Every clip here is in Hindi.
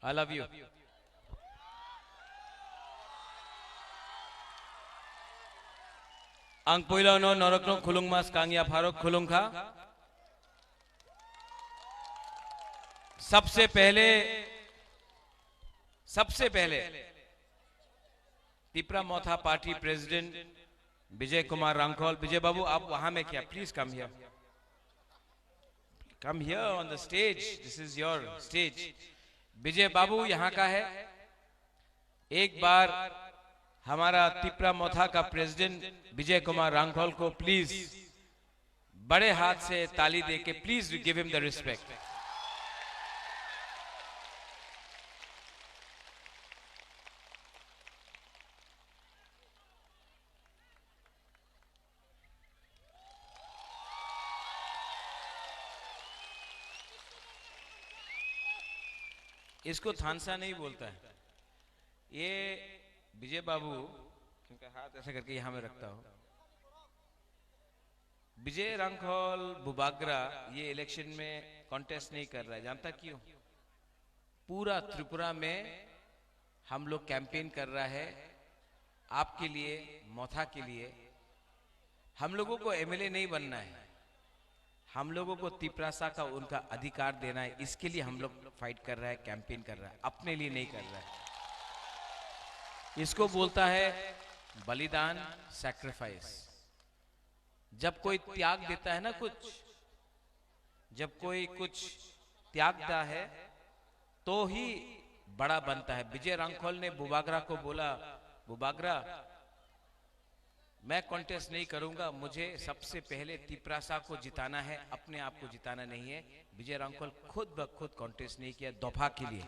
I love you. Ang puilaw no norok no khulung mas kangya Farooq खुलुंग खा। सबसे पहले तिपरा मोथा पार्टी प्रेसिडेंट विजय कुमार रांखोल। विजय बाबू आप वहां में क्या, please come here on the stage, this is your stage. Vijay babu यहाँ का है। एक बार हमारा तिपरा मोथा का प्रेसिडेंट विजय कुमार रांखोल को प्लीज बड़े हाथ से ताली देके please give him the respect. इसको थानसा नहीं बोलता है। ये विजय बाबू, इनका हाथ ऐसे करके यहां में रखता हो। विजय रांखोल बुबागरा ये इलेक्शन में कॉन्टेस्ट नहीं कर रहा है। जानता क्यों? पूरा त्रिपुरा में हम लोग कैंपेन कर रहा है आपके लिए, मोथा के लिए। हम लोगों को एमएलए नहीं बनना है, हम लोगों को तिपरासा का उनका अधिकार देना है। इसके लिए हम लोग फाइट कर रहा है, कैंपेन कर रहा है, अपने लिए नहीं कर रहा है। इसको बोलता है बलिदान, सैक्रिफाइस। जब कोई त्याग देता है ना, जब कोई कुछ त्यागता है तो ही बड़ा बनता है। विजय रांखोल ने बुबागरा को बोला, बुबागरा मैं कॉन्टेस्ट नहीं करूंगा, मुझे सबसे पहले तिपरासा को जिताना है, अपने आप को जिताना नहीं है। विजय रांखोल खुद ब खुद कॉन्टेस्ट नहीं किया दोफा के लिए।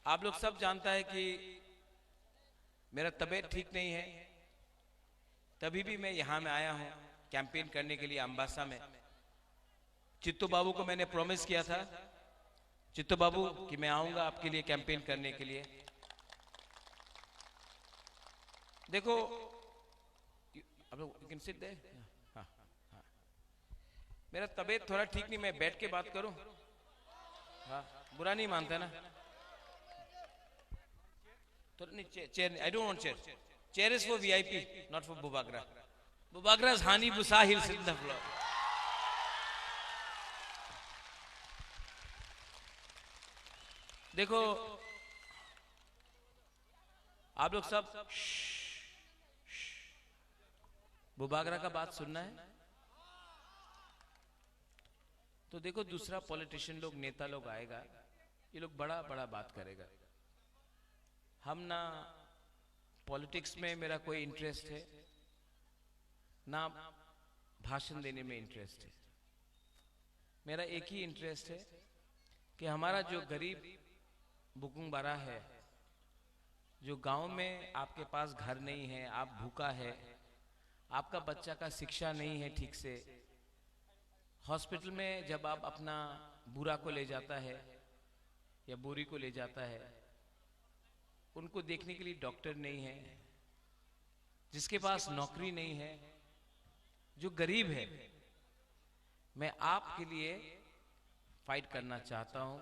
आप लोग सब जानता है कि मेरा तबीयत ठीक नहीं है, तभी भी मैं यहां में आया हूं कैंपेन करने के लिए अंबासा में। चित्तू बाबू को मैंने प्रॉमिस किया था, चित्तू बाबू कि मैं आऊंगा आपके लिए कैंपेन करने के लिए। देखो आप लोग यू कैन सिट देयर। हाँ, हाँ। मेरा तबीयत थोड़ा ठीक नहीं, मैं बैठ के बात करूं? हाँ, बुरा नहीं मानता ना? तो नहीं, chair I don't want chair. Chair is for VIP, not for Bubagra. बुबागरा's Hani Busa, he'll sit in the floor. देखो आप लोग सब बुबागरा का बात सुनना है तो देखो, दूसरा पॉलिटिशियन लोग, नेता लोग आएगा, ये लोग बड़ा बड़ा बात करेगा। हम ना पॉलिटिक्स में मेरा कोई इंटरेस्ट है ना भाषण देने में इंटरेस्ट है। मेरा एक ही इंटरेस्ट है कि हमारा जो गरीब बुकुंग है, जो गांव में आपके पास घर नहीं है, आप भूखा है, आपका बच्चा का शिक्षा नहीं है ठीक से, हॉस्पिटल में जब आप अपना बुरा को ले जाता है या बोरी को ले जाता है, उनको देखने के लिए डॉक्टर नहीं है, जिसके पास नौकरी नहीं है, जो गरीब है, मैं आपके लिए फाइट करना चाहता हूं।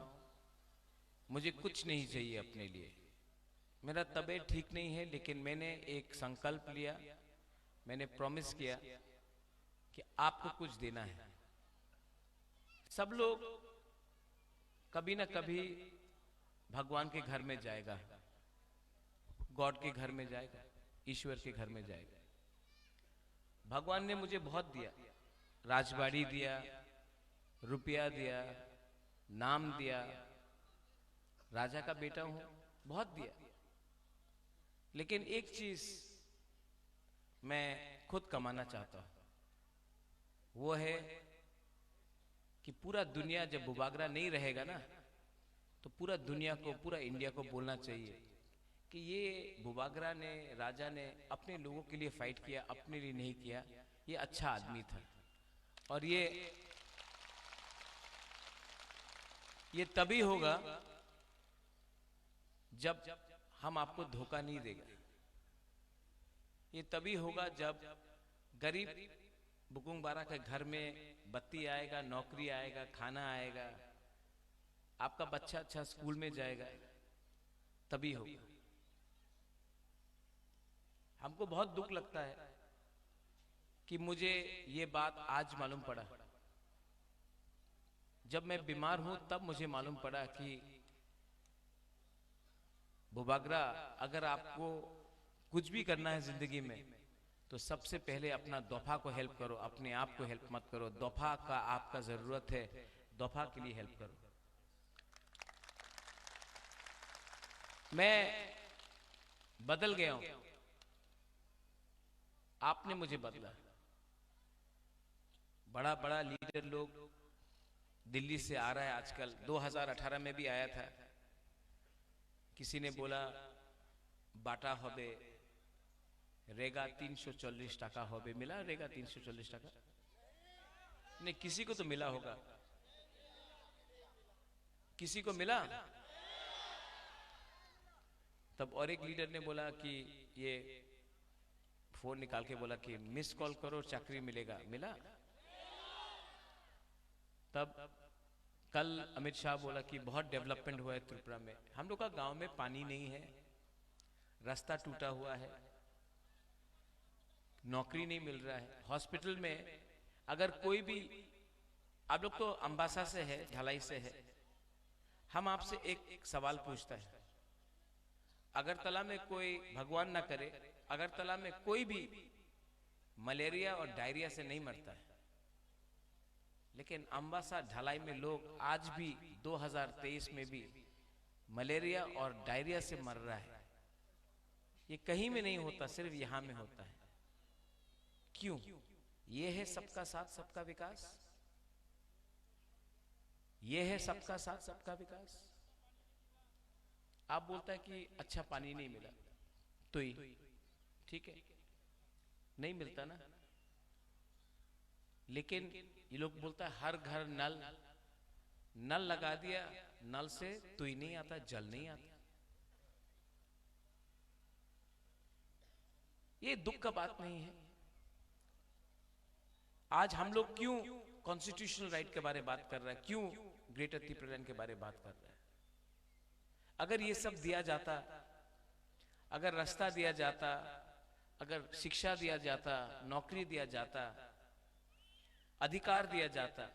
मुझे कुछ नहीं चाहिए अपने लिए, मेरा तबीयत ठीक नहीं है, लेकिन मैंने एक संकल्प लिया, मैंने प्रॉमिस किया कि आपको कुछ देना है। सब लोग कभी ना कभी भगवान के घर में जाएगा, गॉड के घर में जाएगा, ईश्वर के घर में जाएगा। भगवान ने मुझे बहुत दिया, राजबाड़ी दिया, रुपया दिया, नाम दिया, राजा का बेटा हूं, बहुत दिया। लेकिन एक चीज मैं खुद कमाना चाहता हूं, वो है कि पूरा दुनिया, जब बुबागरा नहीं रहेगा ना, तो पूरा दुनिया को, पूरा इंडिया को बोलना चाहिए कि ये बुबागरा ने, राजा ने अपने लोगों के लिए फाइट किया, अपने लिए नहीं किया। ये अच्छा आदमी था। और ये तभी होगा जब हम आपको धोखा नहीं देगा। ये तभी होगा जब गरीब बुकुंग बारा के घर में बत्ती आएगा, नौकरी आएगा, खाना आएगा, आपका बच्चा अच्छा स्कूल में जाएगा, तभी होगा। हमको बहुत दुख लगता है कि मुझे ये बात आज मालूम पड़ा। जब मैं बीमार हूं तब मुझे मालूम पड़ा कि बुबागरा, अगर आपको कुछ भी करना है जिंदगी में तो सबसे पहले अपना दोफा को हेल्प करो, अपने आप को हेल्प मत करो। दोफा का आपका जरूरत है, दोफा के लिए हेल्प करो। मैं बदल गया हूं, आपने मुझे बदला। बड़ा बड़ा लीडर लोग दिल्ली से आ रहा है आजकल, 2018 में भी आया था। किसी ने बोला बाटा होबे, रेगा 340 टाका होबे। मिला रेगा 340 टाका? नहीं, किसी को तो मिला होगा, किसी को मिला। तब और एक लीडर ने बोला कि ये फोन निकाल के बोला कि मिस कॉल करो, चाकरी मिलेगा। मिला। तब कल अमित शाह बोला कि बहुत डेवलपमेंट हुआ है त्रिपुरा में। हम लोग का गांव में पानी नहीं है, रास्ता टूटा हुआ है, नौकरी नहीं मिल रहा है। हॉस्पिटल में अगर कोई भी, आप लोग तो अंबासा से है, ढलाई से है, हम आपसे एक सवाल पूछता है। अगरतला में कोई, भगवान ना करे, अगरतला में कोई भी मलेरिया और डायरिया से नहीं मरता है, लेकिन अंबासा ढलाई में लोग आज भी 2023 में भी मलेरिया और डायरिया से मर रहा है। ये कहीं में नहीं होता, सिर्फ यहां में होता है। क्यों? ये है सबका साथ सबका विकास, ये है सबका साथ सबका विकास। आप बोलता है कि अच्छा पानी नहीं मिला, तो ही ठीक है, नहीं मिलता ना। लेकिन ये लोग बोलता है हर घर नल, नल लगा दिया, नल से तो ही नहीं आता, जल नहीं आता। ये दुख का बात नहीं है। आज हम लोग क्यों कॉन्स्टिट्यूशनल राइट के बारे में बात कर रहे हैं, क्यों ग्रेटर त्रिपुरा के बारे में बात कर रहे हैं? अगर ये सब दिया जाता, अगर रास्ता दिया जाता, अगर शिक्षा दिया जाता, नौकरी दिया जाता, अधिकार दिया जाता,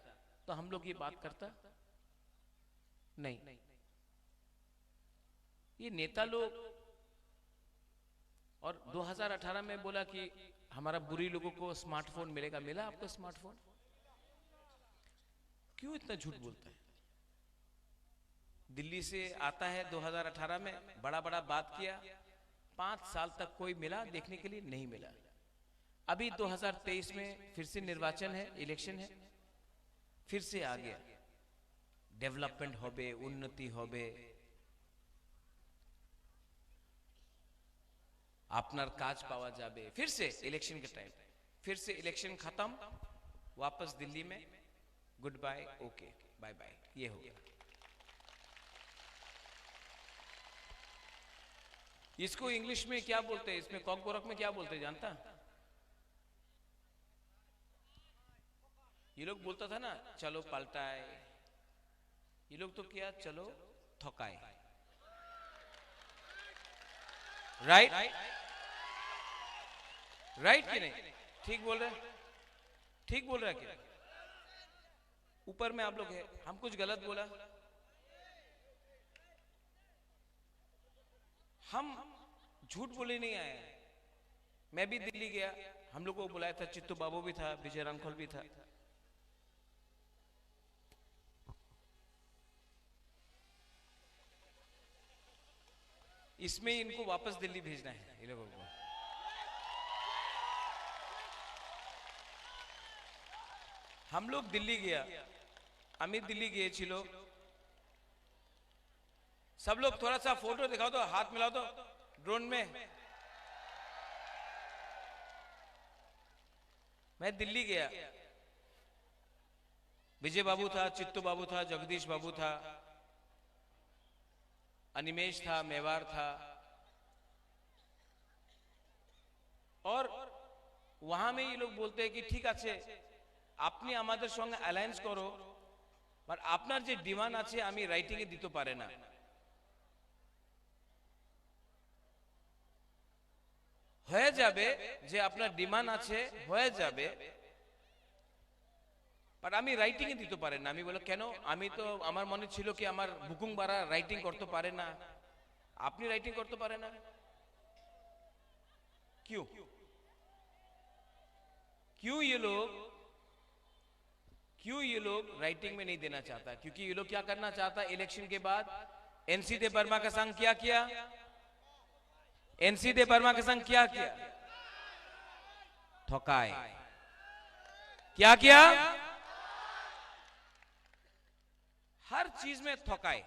तो हम लोग ये बात करता नहीं। ये नेता लोग, और 2018 में बोला कि हमारा बुरी लोगों को स्मार्टफोन मिलेगा। मिला आपको स्मार्टफोन? क्यों इतना झूठ बोलता है? दिल्ली से आता है 2018 में, बड़ा बड़ा बात किया, 5 साल तक कोई मिला देखने के लिए नहीं मिला। अभी 2023 में फिर से निर्वाचन है, इलेक्शन है, फिर से आ गया, डेवलपमेंट होबे, उन्नति होबे, आपनार काज पावा जाबे। फिर से इलेक्शन के टाइम, फिर से इलेक्शन खत्म, वापस दिल्ली में good bye, okay bye bye, ये हो गया। इसको इंग्लिश में क्या बोलते हैं, इसमें कॉकबोरक में क्या बोलते हैं जानता? ये लोग बोलता था ना चलो पलटाए, ये लोग तो क्या, चलो थकाए। राइट राइट कि नहीं? ठीक बोल रहे, ठीक बोल रहा है क्या? ऊपर में आप लोग है, हम कुछ गलत बोला? हम झूठ बोले नहीं आए। मैं भी दिल्ली गया, हम लोग को बुलाया था, चित्तू बाबू भी था, विजय रांखोल भी था। इसमें इनको वापस दिल्ली भेजना है, इन लोगों को। हम लोग दिल्ली गया, अमित दिल्ली गए छिलो, सब लोग थोड़ा सा फोटो दिखाओ तो, हाथ मिलाओ तो ड्रोन में। मैं दिल्ली गया, विजय बाबू था, चित्तू बाबू था, जगदीश बाबू था, अनिमेश था, मेवार था, और वहां में ये लोग बोलते हैं कि ठीक আছে আপনি আমাদের সঙ্গে অ্যালায়েন্স করো, বাট আপনার যে ডিমান্ড আছে আমি রাইটিং এ দিতে পারে না। হয়ে যাবে যে আপনার ডিমান্ড আছে, হয়ে যাবে, বাট আমি রাইটিং এ দিতে পারে না। আমি বলো কেন? আমি তো আমার মনে ছিল কি আমার বুকুং বারা রাইটিং করতে পারে না, আপনি রাইটিং করতে পারে না, क्यों क्यों ये लोग राइटिंग में नहीं देना चाहता? क्योंकि ये लोग क्या करना चाहता? इलेक्शन के बाद एनसी दे बर्मा का संघ क्या किया? एनसी दे बर्मा का संघ क्या किया? ठोकाए। क्या किया? हर चीज में ठोकाए।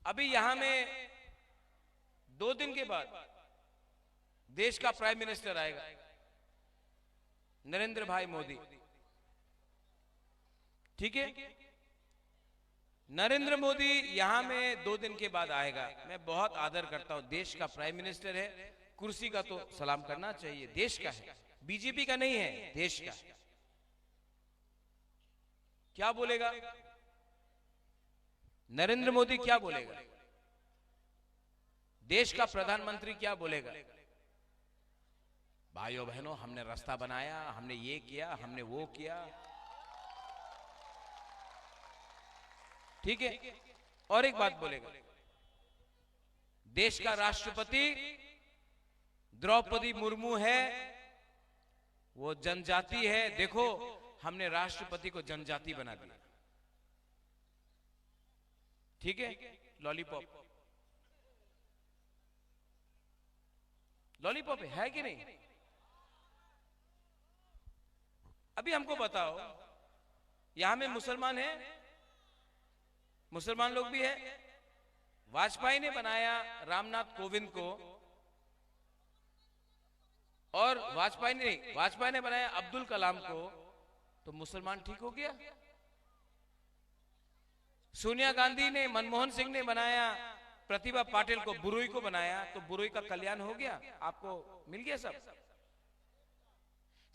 अभी यहां में 2 दिन के बाद देश का प्राइम मिनिस्टर आएगा, नरेंद्र भाई मोदी। ठीक है, नरेंद्र मोदी यहां में 2 दिन के बाद आएगा। मैं बहुत आदर करता हूं, देश का प्राइम मिनिस्टर है, कुर्सी का तो सलाम करना चाहिए, देश का है, बीजेपी का नहीं है, देश का। क्या बोलेगा नरेंद्र मोदी? क्या बोलेगा? देश का प्रधानमंत्री क्या बोलेगा? भाइयों बहनों, हमने रास्ता बनाया, हमने ये किया, हमने वो किया। ठीक है, और एक बात बोलेगा, देश का राष्ट्रपति द्रौपदी मुर्मू है, वो जनजाति है, देखो हमने राष्ट्रपति को जनजाति बना दिया। ठीक है, लॉलीपॉप लॉलीपॉप है कि नहीं? अभी हमको बताओ, यहां में मुसलमान है, मुसलमान लोग भी है। वाजपेयी ने बनाया रामनाथ कोविंद को, और वाजपेयी ने बनाया अब्दुल कलाम को, तो मुसलमान ठीक हो गया। सोनिया गांधी ने, मनमोहन सिंह ने बनाया प्रतिभा पाटिल को, बुरुई को बनाया, तो बुरुई का कल्याण हो गया, आपको मिल गया सब।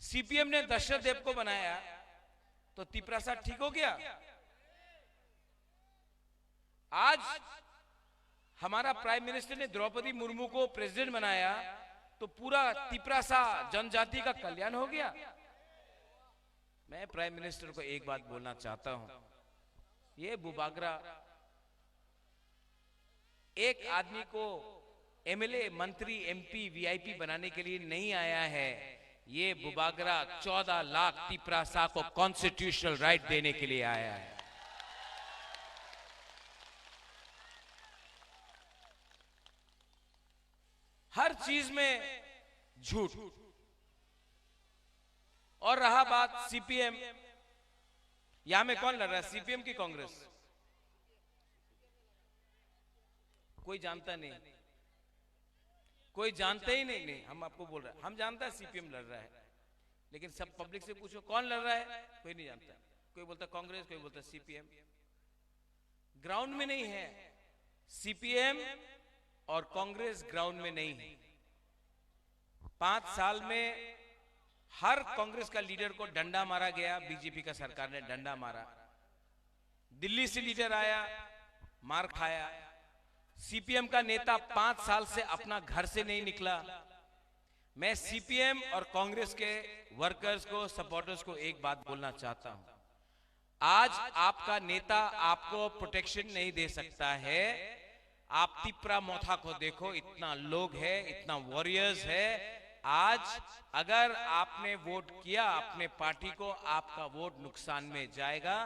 सीपीएम ने दशरथ देव को बनाया, तो तिपरासा ठीक हो गया। आज हमारा प्राइम मिनिस्टर ने द्रौपदी मुर्मू को प्रेसिडेंट बनाया, तो पूरा तिपरासा जनजाति का कल्याण हो गया। मैं प्राइम मिनिस्टर को एक बात बोलना चाहता हूं, ये बुबागरा एक आदमी को एमएलए, मंत्री, एमपी, वीआईपी बनाने के लिए नहीं आया है। ये बुबागरा 14 लाख तिपरासा को कॉन्स्टिट्यूशनल राइट देने के लिए आया है। हर चीज में झूठ। और रहा बात सीपीएम, यहां में कौन लड़ रहा है, सीपीएम की कांग्रेस? कोई जानता नहीं, कोई जानते ही नहीं। हम आपको बोल रहे हैं, हम जानता है सीपीएम लड़ रहा है, लेकिन सब पब्लिक से पूछो कौन लड़ रहा है, कोई नहीं जानता। कोई बोलता कांग्रेस, कोई बोलता सीपीएम। ग्राउंड में नहीं है, सीपीएम और कांग्रेस ग्राउंड में नहीं है। 5 साल में हर कांग्रेस का लीडर को डंडा मारा गया, बीजेपी का सरकार ने डंडा मारा। दिल्ली से लीडर आया, मार खाया। सीपीएम का नेता 5 साल से अपना घर से नहीं निकला। मैं सीपीएम और कांग्रेस के वर्कर्स को, सपोर्टर्स को एक बात बोलना चाहता हूं, आज आपका नेता आपको प्रोटेक्शन नहीं दे सकता है। आप तिपरा मोथा को देखो, इतना लोग है, इतना वॉरियर्स है। आज अगर आपने वोट किया अपने पार्टी को, आपका वोट नुकसान में जाएगा।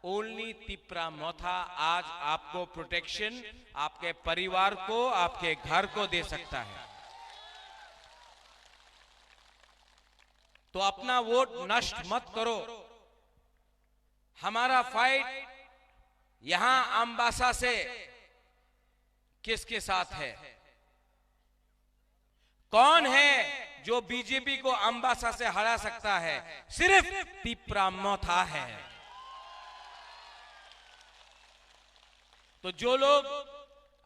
ओनली तिपरा मोथा आज आपको प्रोटेक्शन, आपके परिवार को, आपके घर को दे सकता है। तो अपना वोट नष्ट मत करो। हमारा फाइट यहां अम्बासा से किसके साथ है? कौन है जो बीजेपी को अम्बासा से हरा सकता है? सिर्फ तिपरा मोथा है। तो जो लोग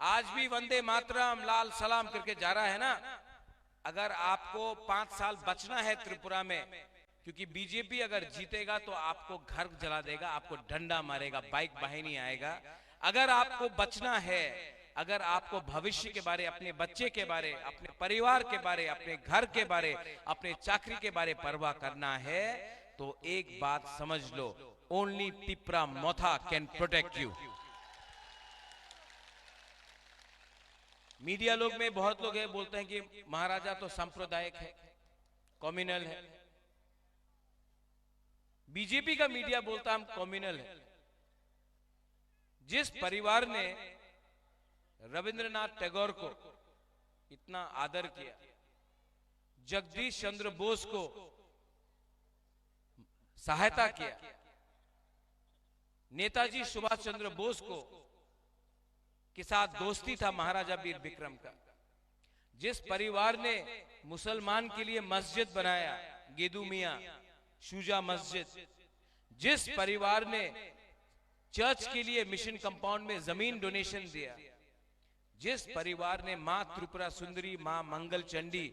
आज भी वंदे मातरम, लाल सलाम करके जा रहा है ना, अगर आपको 5 साल बचना है त्रिपुरा में, क्योंकि बीजेपी अगर जीतेगा तो आपको घर जला देगा, आपको डंडा मारेगा, बाइक वाहिनी आएगा। अगर आपको बचना है, अगर आपको भविष्य के बारे, अपने बच्चे के बारे, अपने परिवार के बारे, अपने घर के बारे, अपने चाकरी के बारे परवाह करना है, तो एक बात समझ लो, only Tipra Motha can protect you. Media लोग में बहुत लोग है बोलते हैं कि महाराजा तो सांप्रदायिक है, कम्युनल है। बीजेपी का मीडिया बोलता हम कम्युनल है। जिस परिवार ने रविंद्रनाथ टैगोर को इतना आदर किया, जगदीश चंद्र बोस को सहायता किया, नेताजी सुभाष चंद्र बोस को के साथ दोस्ती था महाराजा वीर विक्रम का, जिस परिवार ने मुसलमान के लिए मस्जिद बनाया, गेदू मियां शुजा मस्जिद, जिस परिवार ने चर्च के लिए मिशन कंपाउंड में जमीन डोनेशन दिया, जिस परिवार ने मां त्रिपुरा सुंदरी, मां मंगल चंडी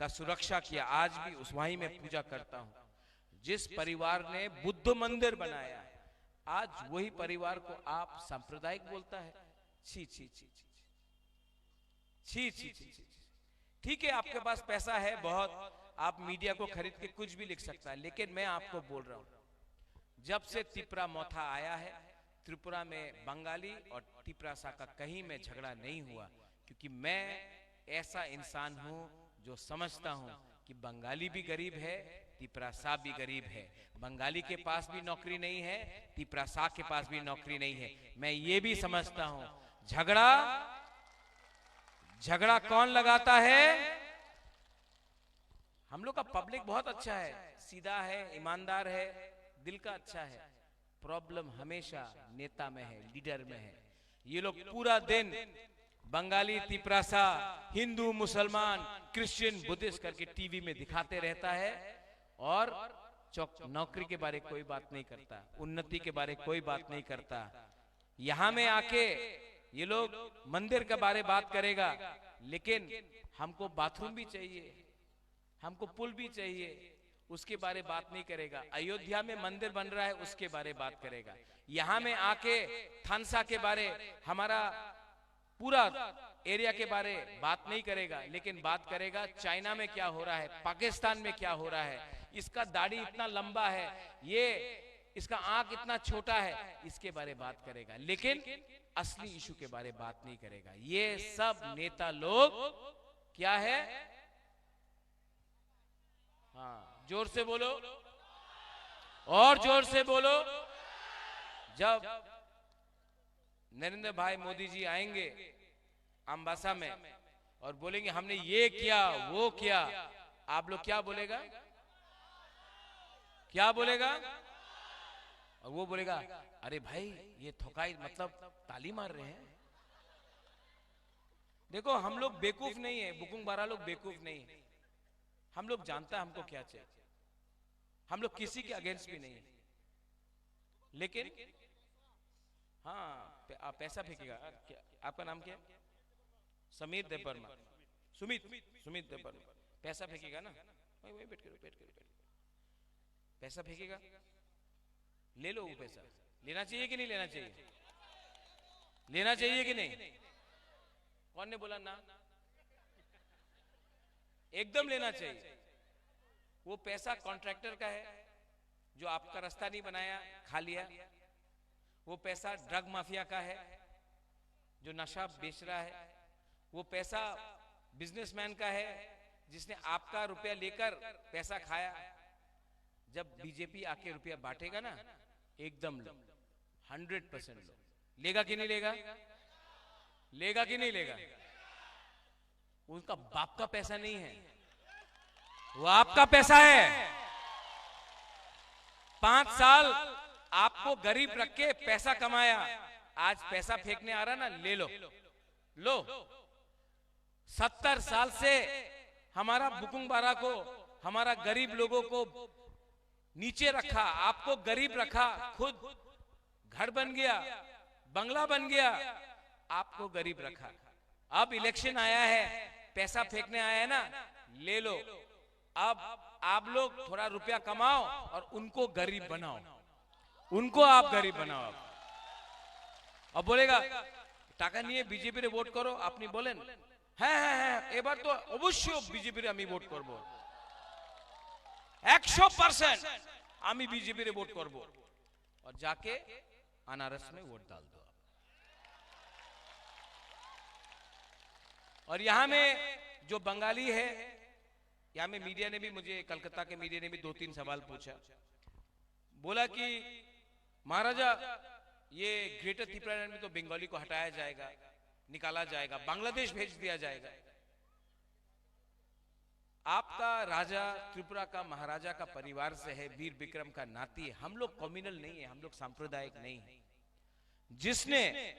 का सुरक्षा किया, आज भी उस वहीं में पूजा करता हूं, जिस परिवार ने बुद्ध मंदिर बनाया, आज वही परिवार को आप सांप्रदायिक बोलता है। छी छी छी छी छी छी छी छी। ठीक है, आपके पास पैसा है बहुत, आप मीडिया को खरीद के कुछ भी लिख सकता है, लेकिन मैं आपको बोल रहा हूं, जब से तिप्रा मोथा आया है, त्रिपुरा में बंगाली और तिप्रासा का कहीं में झगड़ा नहीं हुआ, क्योंकि मैं ऐसा इंसान हूं जो समझता हूं कि बंगाली भी गरीब है, तिप्रासा भी गरीब है। बंगाली के पास भी नौकरी नहीं है, तिप्रासा के पास भी नौकरी नहीं है। मैं ये भी समझता हूं, झगड़ा कौन लगाता है? हम लोग का पब्लिक बहुत अच्छा है, सीधा है, ईमानदार है, दिल का अच्छा है। प्रॉब्लम हमेशा नेता में है, लीडर में है। ये लोग पूरा दिन बंगाली, तिप्रासा, हिंदू, मुसलमान, क्रिश्चियन, बुद्धिस्ट करके टीवी में दिखाते रहता है और नौकरी के बारे कोई बात नहीं करता, उन्नति के बारे कोई बात नहीं करता। यहां में आके ये लोग मंदिर के बारे बात करेगा, लेकिन हमको बाथरूम भी चाहिए, हमको पुल भी चाहिए, उसके बारे बात नहीं करेगा। अयोध्या में मंदिर बन रहा है, उसके बारे बात करेगा। यहां में आके थानसा के बारे, हमारा पूरा एरिया के बारे बात नहीं करेगा, लेकिन बात करेगा चाइना में क्या हो रहा है, पाकिस्तान में क्या हो रहा है, इसका दाढ़ी इतना लंबा है, ये इसका आंख इतना छोटा है, इसके बारे बात करेगा, लेकिन असली इशू के बारे बात नहीं करेगा। ये सब नेता लोग क्या है? हाँ, जोर से बोलो और जोर से बोलो। जब नरेंद्र भाई मोदी जी आएंगे अम्बासा में और बोलेंगे हमने ये किया वो किया, आप लोग क्या बोलेगा? क्या बोलेगा? और वो बोलेगा अरे भाई ये थोकाई, मतलब ताली मार रहे हैं। देखो, हम लोग बेवकूफ नहीं है, बुकुंग बारा लोग बेवकूफ नहीं है। हम लोग जानता है हमको क्या चाहिए, हम लोग किसी के अगेंस्ट भी नहीं है, लेकिन हाँ पैसा फेंकेगा। आपका नाम क्या है? समीर देवर्मा, सुमित देवर्मा। पैसा फेंकेगा ना, वही बैठ करो, पैसा फेंकेगा, ले लो वो पैसा। लेना चाहिए कि नहीं लेना चाहिए? लेना चाहिए कि नहीं? कौन ने बोला ना? एकदम लेना चाहिए। वो पैसा कॉन्ट्रैक्टर का है जो आपका रास्ता नहीं बनाया, खा लिया। वो पैसा ड्रग माफिया का है जो नशा बेच रहा है। वो पैसा बिजनेसमैन का है जिसने आपका रुपया लेकर पैसा खाया। जब बीजेपी आके रुपया बांटेगा ना, एकदम लो, 100% लो। लेगा कि नहीं लेगा? लेगा कि नहीं लेगा? उनका बाप का पैसा नहीं है, वो आपका पैसा है। 5 साल आपको गरीब रख के पैसा कमाया, आज पैसा फेंकने आ रहा ना, ले लो, लो। 70 साल से हमारा बुकुंग बारा को, हमारा गरीब लोगों को नीचे रखा, आपको गरीब रखा, खुद घर बन गया, बंगला बन गया, आपको गरीब रखा। अब इलेक्शन आया है, पैसा फेंकने आया है ना, ले लो। अब आप लोग थोड़ा रुपया कमाओ और उनको गरीब बनाओ, उनको आप गरीब बनाओ। अब बोलेगा টাকা নিয়ে বিজেপির ভোট করো, আপনি বলেন হ্যাঁ হ্যাঁ হ্যাঁ এবার তো অবশ্যই বিজেপির আমি ভোট করব, 100% আমি বিজেপির ভোট করব, और जाके अनारस में वोट डाल दो। और यहां में जो बंगाली है, यहां में मीडिया ने भी मुझे, कलकत्ता के मीडिया ने भी 2-3 सवाल पूछा। बोला कि महाराजा ये ग्रेटर त्रिपुरा में तो बंगाली को हटाया जाएगा, निकाला जाएगा, बांग्लादेश भेज दिया जाएगा। आपका राजा त्रिपुरा का महाराजा का परिवार से है, वीर विक्रम का नाती है। हम लोग कम्युनल नहीं है, हम लोग सांप्रदायिक नहीं है। जिसने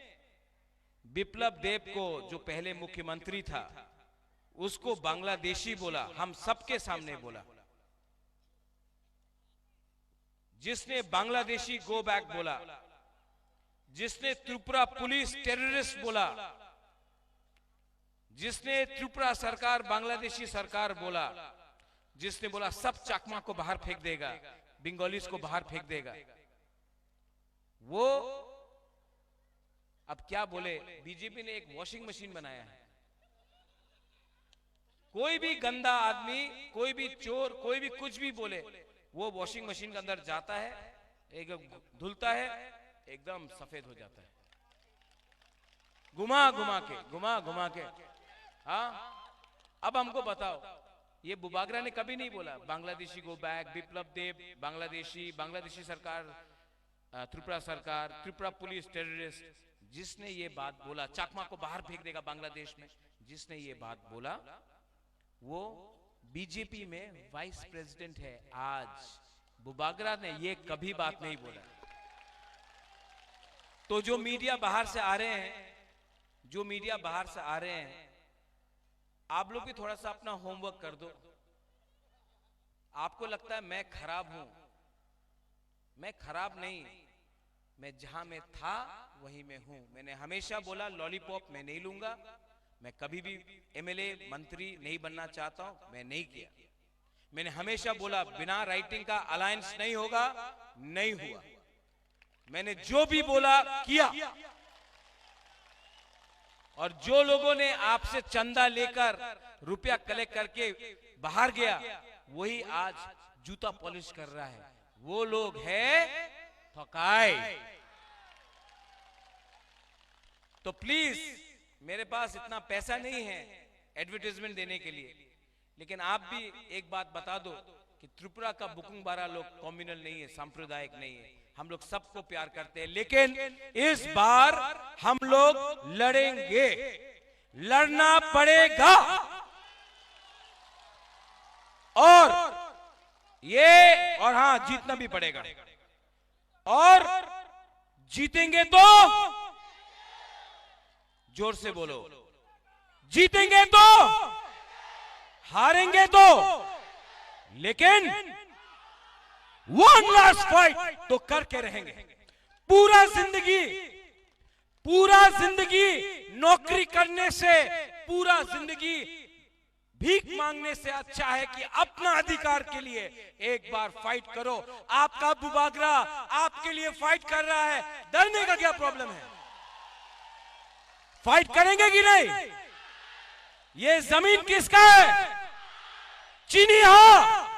बिप्लब देब को, जो पहले मुख्यमंत्री था, उसको बांग्लादेशी बोला, हम सबके सामने बोला। जिसने बांग्लादेशी गो बैक बोला, जिसने त्रिपुरा पुलिस टेररिस्ट बोला, जिसने त्रिपुरा सरकार बांग्लादेशी सरकार बोला, जिसने बोला सब चकमा को बाहर फेंक देगा, बंगालीज को बाहर फेंक देगा, वो अब क्या बोले। बीजेपी ने एक वॉशिंग मशीन बनाया है। कोई भी गंदा आदमी, कोई भी चोर, कोई भी कुछ भी बोले, वो वॉशिंग मशीन के अंदर जाता है, एक धुलता है, एकदम सफेद हो जाता है, घुमा घुमा के। हाँ, अब हमको बताओ, ये बुबागरा ने कभी नहीं बोला बांग्लादेशी गो बैक, बिप्लब देब बांग्लादेशी सरकार, त्रिपुरा सरकार, त्रिपुरा पुलिस टेररिस्ट। जिसने ये बात बोला, चकमा को बाहर फेंक देगा बांग्लादेश में, जिसने ये बात बोला वो बीजेपी में वाइस प्रेसिडेंट है आज। बुबागरा ने ये कभी बात नहीं बोला। तो जो मीडिया बाहर से आ रहे हैं, जो मीडिया बाहर से आ रहे हैं, आप लोग भी थोड़ा सा अपना होमवर्क कर दो। आपको लगता है मैं खराब हूं, मैं खराब नहीं, मैं जहां मैं था वहीं मैं हूं। मैंने हमेशा बोला लॉलीपॉप मैं नहीं लूंगा, मैं कभी भी एमएलए मंत्री नहीं बनना चाहता हूं, मैं नहीं किया। मैंने हमेशा बोला बिना राइटिंग का अलायंस नहीं होगा, नहीं हुआ। मैंने जो भी बोला किया। और जो लोगों ने आपसे चंदा लेकर रुपया कलेक्ट करके बाहर गया, वही आज जूता पॉलिश कर रहा है। वो लोग है ठकाई। तो प्लीज, मेरे पास इतना पैसा नहीं है एडवर्टाइजमेंट देने के लिए, लेकिन आप भी एक बात बता दो कि त्रिपुरा का बुकुंगबारा लोग कम्युनल नहीं है, सांप्रदायिक नहीं है। हम लोग सबको प्यार करते हैं, लेकिन इस बार हम लोग लड़ेंगे, लड़ना पड़ेगा। और हाँ, जीतना भी पड़ेगा। और जीतेंगे तो जोर से बोलो, जीतेंगे तो, हारेंगे तो, लेकिन वन लास्ट फाइट तो करके रहेंगे। पूरा जिंदगी नौकरी करने से, पूरा जिंदगी भीख मांगने से अच्छा है कि अपना अधिकार के लिए एक बार फाइट करो। आपका बुबागरा आपके लिए फाइट कर रहा है, डरने का क्या प्रॉब्लम है? फाइट करेंगे कि नहीं? ये जमीन किसका है? चीनी हाँ।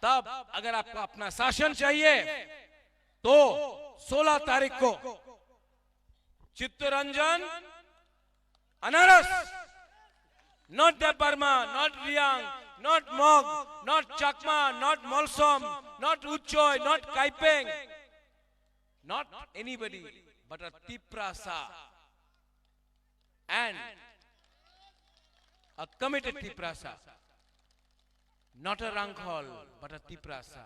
तब अगर आपको अपना शासन चाहिए तो 16 तारीख को चित्तरंजन, अनारस, not the Burma, not Riang, not Mog, not Chakma, not Molsom, not Uchoy, not Kaipeng, not anybody but a Tiprasa, and a committed Tiprasa, not a Rankhol but a Tiprasa.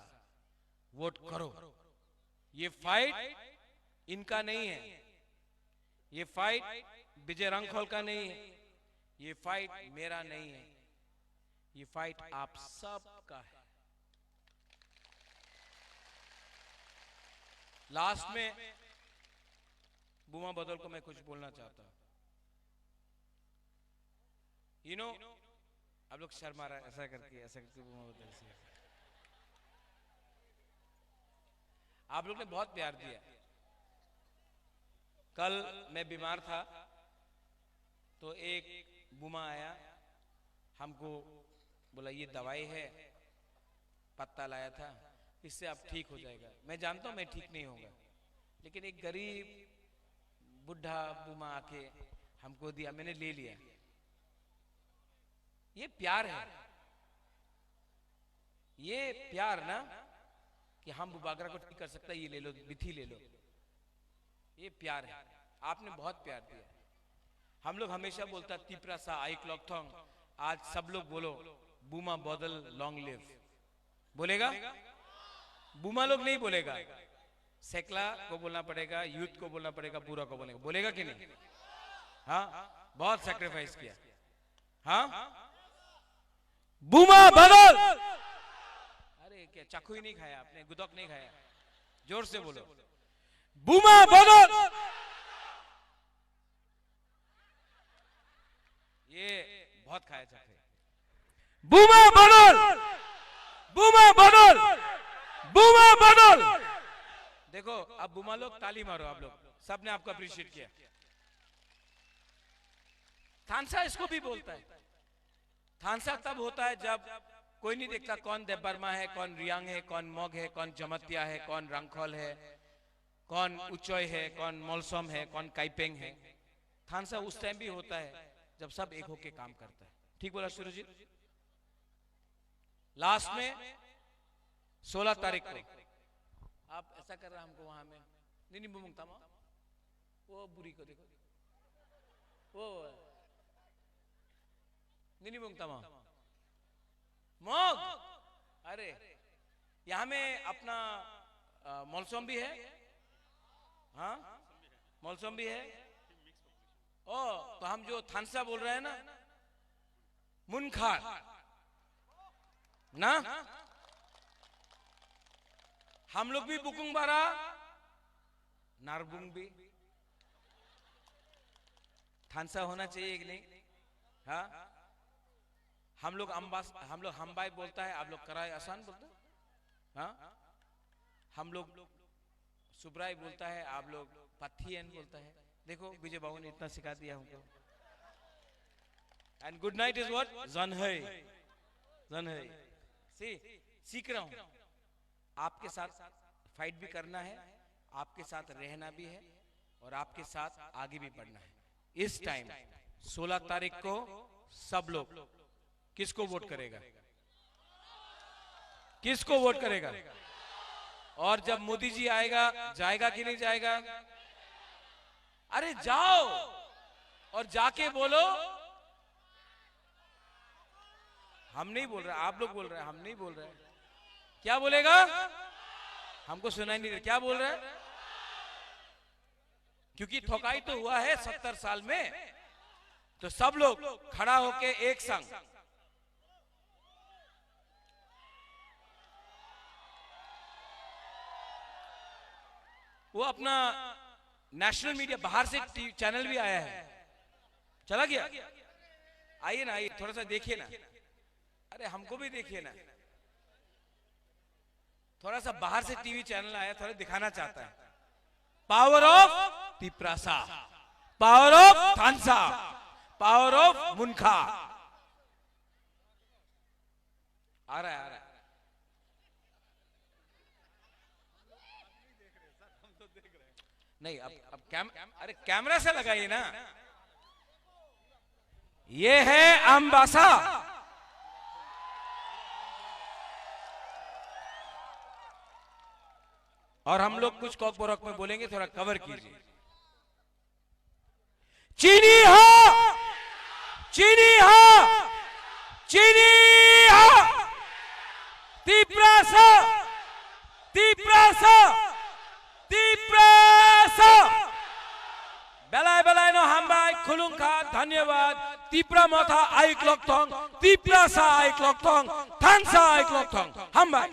Vote करो। ये फाइट इनका नहीं है, ये फाइट विजय रांखोल का नहीं है, ये फाइट मेरा नहीं है, ये फाइट आप सब का है। लास्ट में बुमा बदल को मैं कुछ बोलना चाहता हूं। यू नो आप लोग शर्मा रहा है ऐसा करके आप लोग ने बहुत प्यार दिया। कल मैं बीमार था तो एक बुमा आया, हमको बोला ये दवाई है, पत्ता लाया था, इससे आप ठीक हो जाएगा। मैं जानता हूं मैं ठीक नहीं होगा, लेकिन एक गरीब बुढ़ा बुमा आके हमको दिया, मैंने ले लिया। ये प्यार है, ये प्यार ना कि हम बुबागरा को ठीक कर सकता है, ये ले लो, बिथी ले लो, ये प्यार है। आपने बहुत प्यार दिया। हम लोग हमेशा बोलता तीपरा सा आई क्लॉक थोंग, आज सब लोग बोलो बुमा बदल लॉन्ग लिव। बोलेगा? बुमा लोग नहीं बोलेगा, सेकला को बोलना पड़ेगा, यूथ को बोलना पड़ेगा, पूरा को बोलेगा। बोलेगा कि नहीं? हाँ, बहुत सैक्रिफाइस किया। हाँ, बुमा बदल। अरे क्या चाकू ही नहीं खाया आपने, गुदक नहीं खाया? जोर से बोलो, बुमा बदल। ये बहुत खाया चाकू। बुमा बदल, बुमा बदल, बुमा बदल। देखो अब बुमा लोग ताली मारो, आप लोग सबने आपको अप्रिशिएट किया। थानसा इसको भी बोलता है। थानसा तब होता है जब कोई नहीं देखता कौन देबबर्मा है, कौन रियांग है, कौन मोग है, कौन जमतिया है, कौन रंगखोल है, कौन उचोय है, कौन मोलसोम है, कौन काइपेंग है। थानसा उस टाइम भी होता है जब सब एक होके काम करता है। ठीक बोला सुरजीत? लास्ट में 16 तारीख को आप ऐसा कर रहा हमको वहां में नहीं बुमुंगता मा, वो बुरी को देखो, वो नहीं बुमुंगता मा मोग। अरे यहां में अपना मौलसोम भी है। हाँ, मौलसोम भी है। ओ तो हम जो थानसा बोल रहे हैं ना, मुनखार ना, हम लोग भी बुकुंग बारा नारबुंग भी थानसा होना चाहिए कि नहीं? हाँ, हम लोग हमबाई बोलता है, आप लोग कराए आसान बोलते हैं। हाँ, हम लोग सुब्राई बोलता है, आप लोग पथियन बोलता है। देखो विजय बाबू ने इतना सिखा दिया हमको। And good night is what? जनहै, जनहै। सीख रहा हूं, आपके साथ फाइट भी करना है, आपके साथ रहना भी है, और आपके साथ आगे भी बढ़ना है। इस टाइम 16 तारीख को सब लोग किसको वोट करेगा? किसको वोट करेगा? और जब मोदी जी आएगा, जाएगा कि नहीं जाएगा? अरे जाओ और जाके बोलो। हम नहीं बोल रहे, आप लोग बोल रहे हैं, हम नहीं बोल रहे। क्या बोलेगा? हमको सुनाई नहीं दे, क्या बोल रहे हैं? क्योंकि ठोकाई तो हुआ है 70 साल में, तो सब लोग खड़ा होके एक संग वो अपना नेशनल मीडिया, बाहर से चैनल भी आया है, चला गया। आइए ना, आइए थोड़ा सा देखिए ना। अरे हमको भी देखिए ना, थोड़ा सा बाहर से टीवी चैनल आया, थोड़ा दिखाना चाहता है। Power of Tiprasa, power of थानसा, पावर ऑफ मुनखा। आ रहा है, आ रहा है। नहीं, अब अरे कैमरा से लगाइए ना। ये है अम्बासा, और हम लोग कुछ कॉक बोरक में बोलेंगे, थोड़ा कवर कीजिए। चीनी हो, चीनी हो, चीनी हो, तीप्रासा, तीप्रासा, तीप्रासा। बेलाय बेलाय नो हमबाय खुलुंखा, धन्यवाद। तीप्रा मथा आई क्लॉक थोंग, तीप्रासा आई क्लॉक थोंग, थानसा आई क्लॉक थोंग, हमबाय।